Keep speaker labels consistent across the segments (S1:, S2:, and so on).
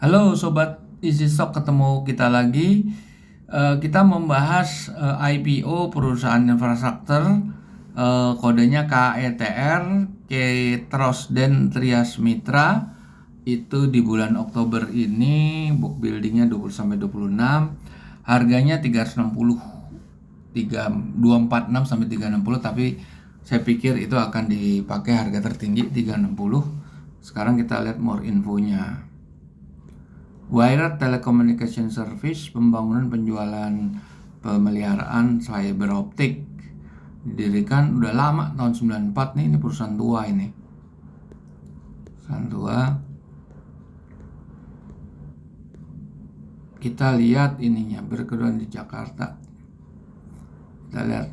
S1: Halo Sobat Easy Stock, ketemu kita lagi. Kita membahas IPO perusahaan infrastruktur, kodenya KETR, Ketrosden Trias Mitra. Itu di bulan Oktober ini, book buildingnya 20-26, harganya 360, 246 sampai 360, tapi saya pikir itu akan dipakai harga tertinggi 360. Sekarang kita lihat more infonya. Wired Telecommunication Service, pembangunan, penjualan, pemeliharaan fiber optik, didirikan udah lama, tahun 94 nih. Ini perusahaan tua ini. Perusahaan tua. Kita lihat ininya, berkedudukan di Jakarta. Kita lihat.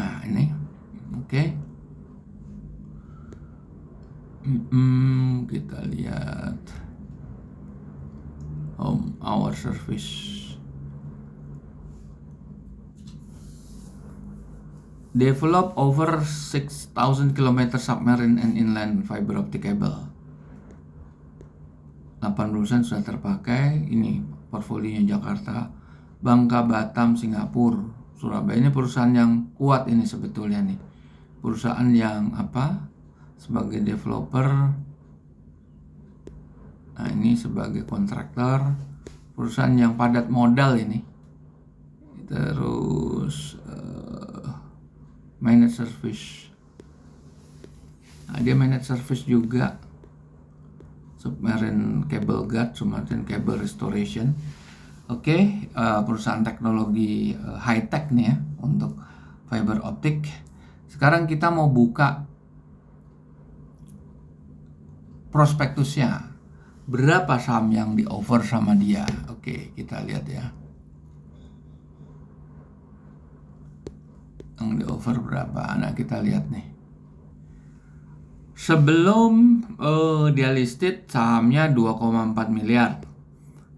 S1: Nah, ini. Oke. Kita lihat home hour service. Develop over 6,000 km submarine and inland fiber optic cable. 80% sudah terpakai. Ini portfolionya Jakarta, Bangka, Batam, Singapura, Surabaya. Ini perusahaan yang kuat ini sebetulnya nih. Perusahaan yang sebagai developer. Nah, ini sebagai kontraktor, perusahaan yang padat modal ini. Terus managed service. Nah, dia managed service juga. Submarine cable guard, submarine cable restoration. Oke, perusahaan teknologi high tech nih ya untuk fiber optik. Sekarang kita mau buka prospektusnya. Berapa saham yang di offer sama dia? Oke, kita lihat ya. Yang di offer berapa? Nah, kita lihat nih. Sebelum dia listed, sahamnya 2,4 miliar.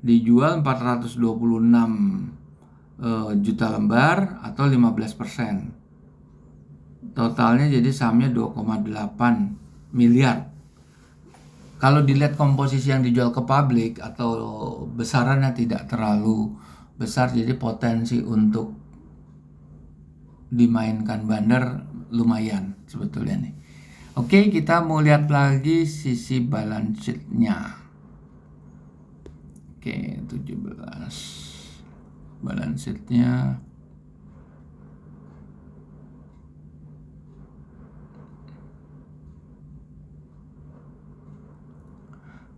S1: Dijual 426 juta lembar atau 15%. Totalnya jadi sahamnya 2,8 miliar. Kalau dilihat komposisi yang dijual ke publik atau besarannya tidak terlalu besar, jadi potensi untuk dimainkan bandar lumayan sebetulnya nih. Oke, kita mau lihat lagi sisi balance sheet-nya. Oke, 17 balance sheet-nya.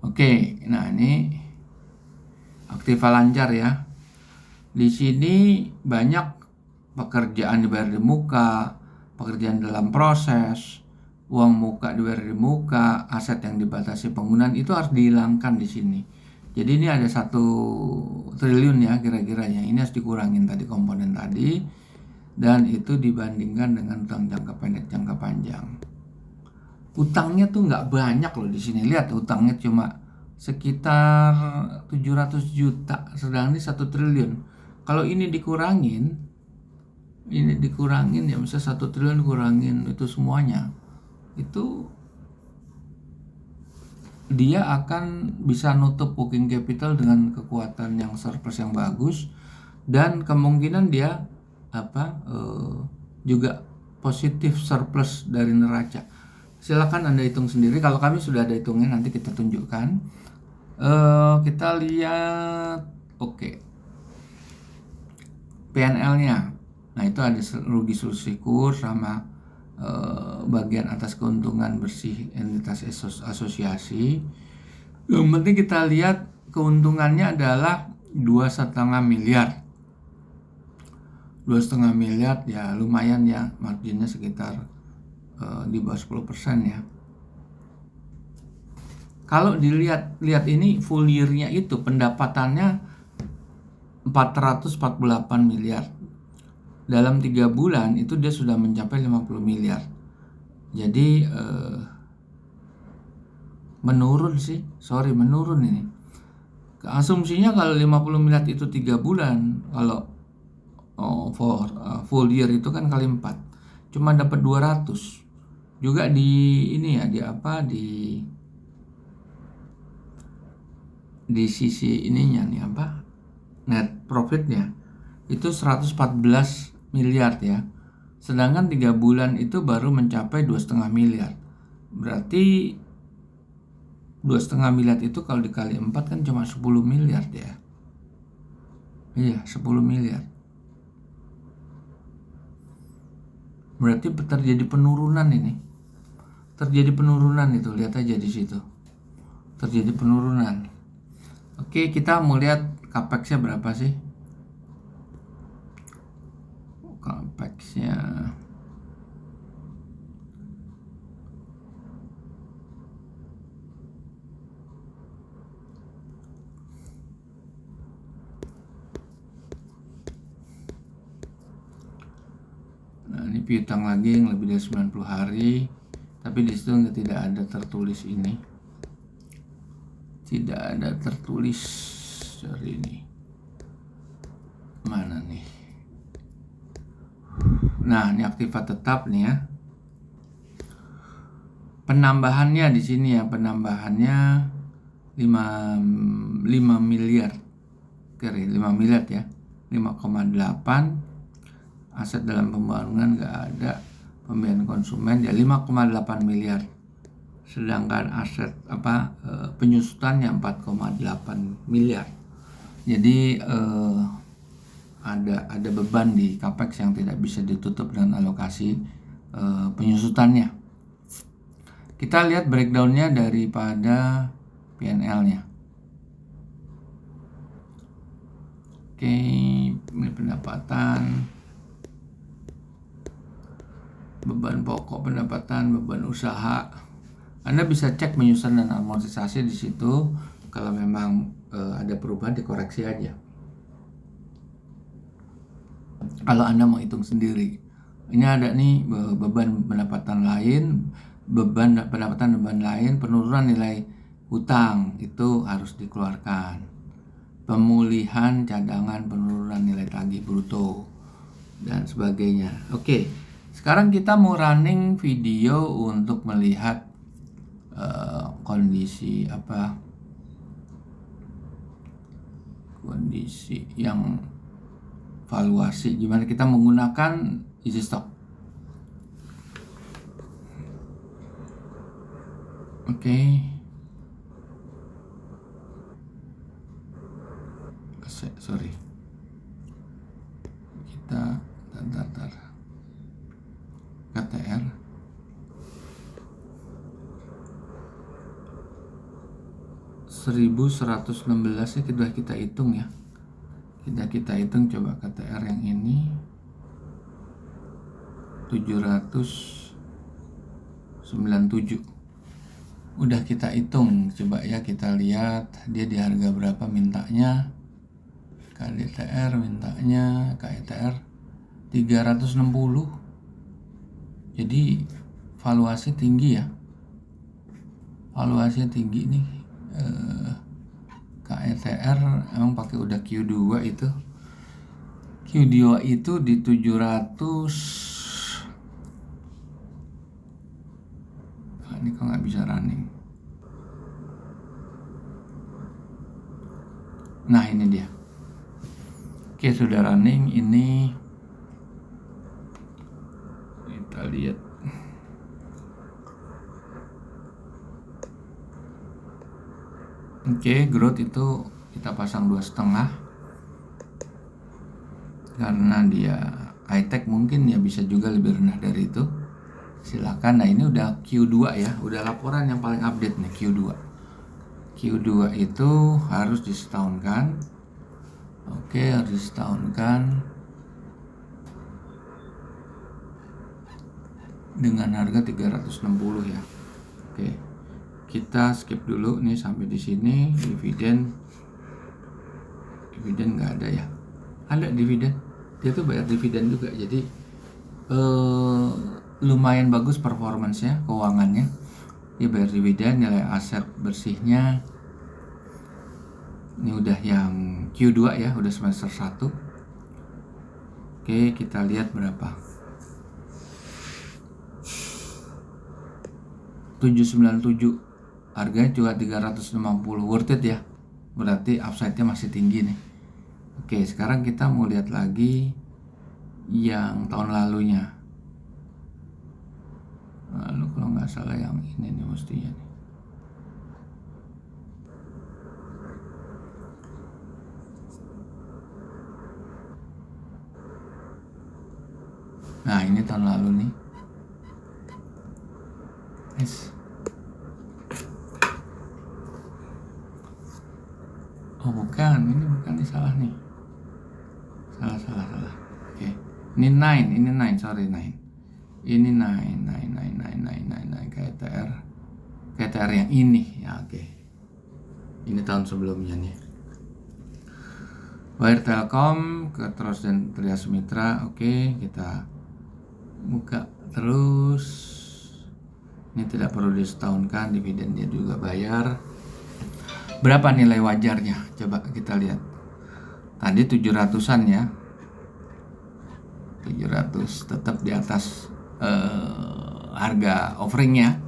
S1: Oke, nah ini aktiva lancar ya. Di sini banyak pekerjaan dibayar di muka, pekerjaan dalam proses, uang muka dibayar di muka, aset yang dibatasi penggunaan itu harus dihilangkan di sini. Jadi ini ada 1 triliun ya kira-kiranya. Ini harus dikurangin tadi komponen tadi, dan itu dibandingkan dengan utang jangka pendek, jangka panjang. Utangnya tuh nggak banyak loh di sini. Lihat, utangnya cuma sekitar 700 juta, sedangkan ini 1 triliun. Kalau ini dikurangin ya, misalnya 1 triliun kurangin itu semuanya, itu dia akan bisa nutup working capital dengan kekuatan yang surplus yang bagus, dan kemungkinan dia juga positif surplus dari neraca. Silakan Anda hitung sendiri. Kalau kami sudah ada hitungnya, nanti kita tunjukkan. Kita lihat, PNL-nya. Nah, itu ada rugi selisih kurs sama bagian atas keuntungan bersih entitas asosiasi. Yang penting kita lihat keuntungannya adalah 2,5 miliar. 2,5 miliar ya lumayan ya, marginnya sekitar di bawah 10% ya. Kalau dilihat ini full year-nya itu pendapatannya 448 miliar. Dalam 3 bulan itu dia sudah mencapai 50 miliar. Jadi menurun ini. Asumsinya kalau 50 miliar itu 3 bulan, kalau full year itu kan kali 4, cuma dapat 200. Juga di ini ya, di di sisi ininya nih apa? Net profitnya itu 114 miliar ya. Sedangkan 3 bulan itu baru mencapai 2,5 miliar. Berarti 2,5 miliar itu kalau dikali 4 kan cuma 10 miliar ya. Iya, 10 miliar. Berarti terjadi penurunan ini. Terjadi penurunan itu, lihat aja di situ. Terjadi penurunan. Oke, kita mau lihat capex-nya berapa sih? Capex-nya nah, ini piutang lagi yang lebih dari 90 hari, tapi di situ tidak ada tertulis ini. Tidak ada tertulis dari ini. Mana nih? Nah, ini aktiva tetap nih ya. Penambahannya di sini ya, penambahannya 5 miliar. Oke, 5 miliar ya. 5,8. Aset dalam pembangunan nggak ada. Pembiayaan konsumen ya 5,8 miliar. Sedangkan aset penyusutannya 4,8 miliar. Jadi ada beban di capex yang tidak bisa ditutup dengan alokasi penyusutannya. Kita lihat breakdownnya daripada P&L-nya. Oke, ini pendapatan, beban pokok pendapatan, beban usaha. Anda bisa cek penyusunan dan amortisasi di situ. Kalau memang ada perubahan dikoreksi aja. Kalau Anda mau hitung sendiri, ini ada nih beban pendapatan lain, beban lain, penurunan nilai hutang itu harus dikeluarkan. Pemulihan cadangan, penurunan nilai tagih bruto dan sebagainya. Oke, sekarang kita mau running video untuk melihat kondisi yang valuasi, gimana kita menggunakan easy stock. Oke. Sorry. Kita tar. KTR. $1.116 ya kita hitung ya. Kita hitung coba KTR yang ini 797. Udah kita hitung, coba ya kita lihat dia di harga berapa mintanya. KDTR mintanya, KETR 360. Jadi valuasi tinggi ya. Valuasinya tinggi nih. KETR emang pakai udah Q2 itu. Q2 itu di 700. Ini kok nggak bisa running. Nah ini dia. Oke, sudah running. Ini kita lihat. Oke, growth itu kita pasang 2,5 karena dia high tech, mungkin ya bisa juga lebih rendah dari itu. Silakan. Nah ini udah Q2 ya, udah laporan yang paling update nih Q2. Q2 itu harus disetahunkan. Oke, harus disetahunkan dengan harga 360 ya. Oke, kita skip dulu nih sampai di sini. Dividen nggak ada ya. Ada dividen, dia tuh bayar dividen juga. Jadi lumayan bagus performance-nya, keuangannya. Dia bayar dividen, nilai aset bersihnya ini udah yang Q2 ya, udah semester 1. Oke, kita lihat berapa. 797. Harganya juga 350, worth it ya. berarti upside-nya masih tinggi nih. Oke, sekarang kita mau lihat lagi yang tahun lalunya. Lalu kalau nggak salah yang ini nih mestinya nih. Nah, ini tahun lalu nih. Yes. Oh bukan, ini salah nih. Salah. Oke. Ini 9, sorry 9. Ini 9 KTR yang ini ya, oke. Ini tahun sebelumnya nih. Wire Telkom ke Terus dan Trias Mitra, oke, kita buka terus. Ini tidak perlu disetahunkan, dividennya juga bayar. Berapa nilai wajarnya? Coba kita lihat. Tadi 700-an ya. 700 tetap di atas harga offeringnya.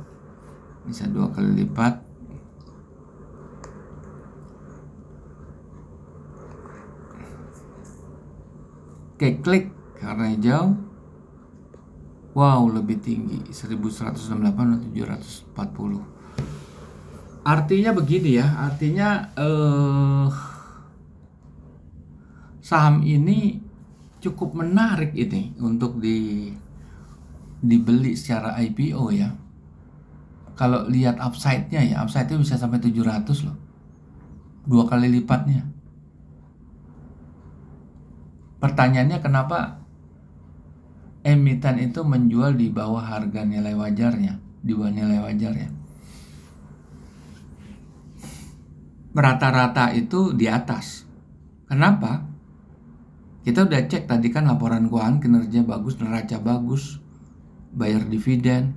S1: Bisa 2 kali lipat. Oke, klik karena hijau. Wow, lebih tinggi, 1168 atau 740. Artinya begini ya, saham ini cukup menarik ini untuk dibeli secara IPO ya. Kalau lihat upside-nya bisa sampai 700 loh. 2 kali lipatnya. Pertanyaannya kenapa emiten itu menjual di bawah harga nilai wajarnya, di bawah nilai wajarnya. Rata-rata itu di atas. Kenapa? Kita udah cek tadi kan laporan keuangan, kinerja bagus, neraca bagus, bayar dividen,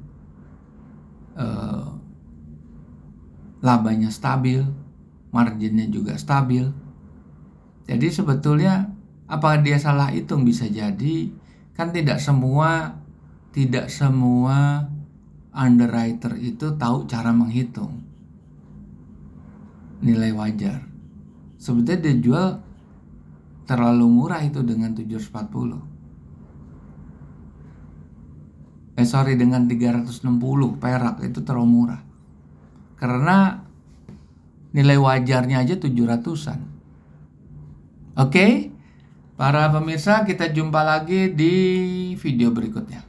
S1: labanya stabil, marginnya juga stabil. Jadi sebetulnya apakah dia salah hitung? Bisa jadi, kan tidak semua underwriter itu tahu cara menghitung nilai wajar. Sebetulnya dia jual terlalu murah itu dengan 740. Dengan 360 perak itu terlalu murah. Karena nilai wajarnya aja 700-an. Oke? Para pemirsa, kita jumpa lagi di video berikutnya.